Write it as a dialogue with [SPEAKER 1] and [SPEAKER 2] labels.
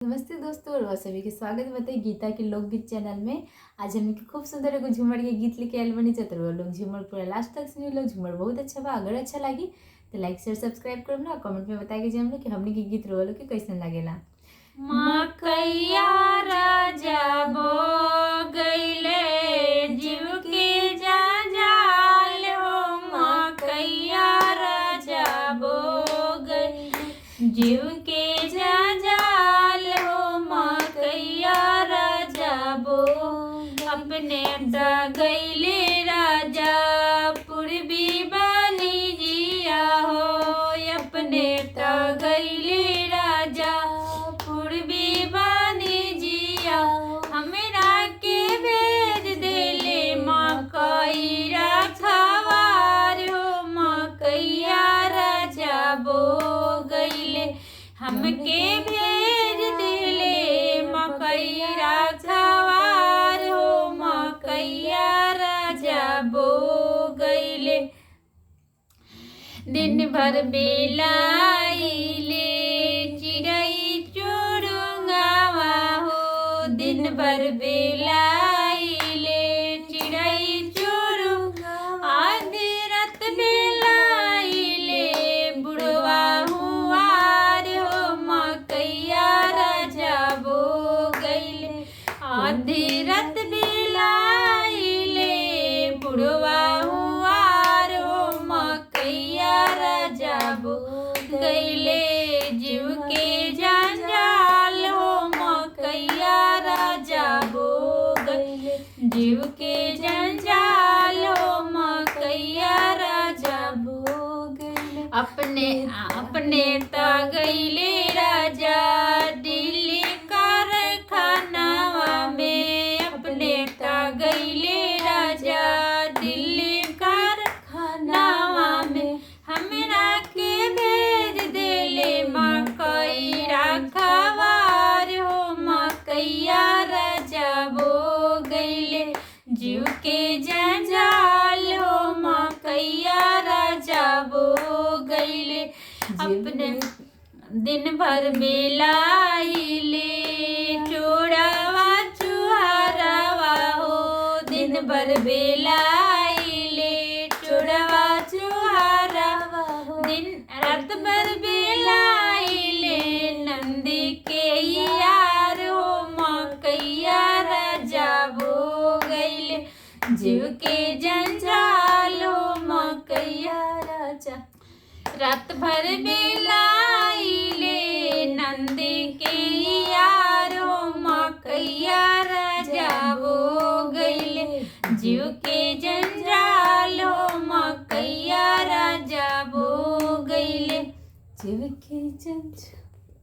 [SPEAKER 1] नमस्ते दोस्तों और सभी के स्वागत बताइए गीता के लोकगीत चैनल में। आज हम खूब सुंदर एगो झूमर के गीत लेके आयल बनी तो लोग झूमर पूरा लास्ट तक सुनी लो। झूमर बहुत अच्छा बा। अगर अच्छा लगी तो लाइक शेयर सब्सक्राइब करब ना। कमेंट में बता के हमने कि हमने के गीत रोलो के कैसन लागेला।
[SPEAKER 2] मकैया राजा बो गईले जीव के जाल हो। मकैया राजा बो गईले जीव के जाल हो। मकैया राजा बो अपने गईले राजा पूर्वी बानी जिया हो। अपने गईले राजा पूर्वी बानी जिया हमरा के भेज देले मकैया खवार हो। मकैया राजा बो गईले हमके भेज देले मकैया खवार हो। मकैया राजा बो गईले दिन भर बेलाइले चिड़ै चुरुंगावा हो। दिन भर बेलाइले चिड़ै चुरुंगावा आधी रात बेलाइले बुढ़वा हुआर हो। मकैया राजा बो गईले आधी रात बेलाइले बुढ़वा हुआर हो। मकैया राजा बो गईले जीव के जंजाल हो। मकैया राजा बो गईले जीव के जंजाल हो। मकैया राजा बो गईले अपने गईले राजा दिल्ली कारखानावा में। अपने गईले राजा दिल्ली कारखानावा में हमरा के भेज देले मकैया खवार हो। मकैया राजा बो गईले जीव के जंजाल हो। मकैया राजा बो गईले अपने दिन भर बेलाइले चोरावा चुहारावा हो। दिन भर बेलाइले चोरावा चुहारावा हो। दिन रात भर बेलाइले नंदी के यार हो। मकैया राजा बो गईले जीव के जंजाल हो। मकैया राजा रात भर बेलाइले नंदी के यार हो। मकैया राजा बो गईले जीव के जंजाल हो। मकैया राजा बो गईले
[SPEAKER 1] जीव के जंजाल।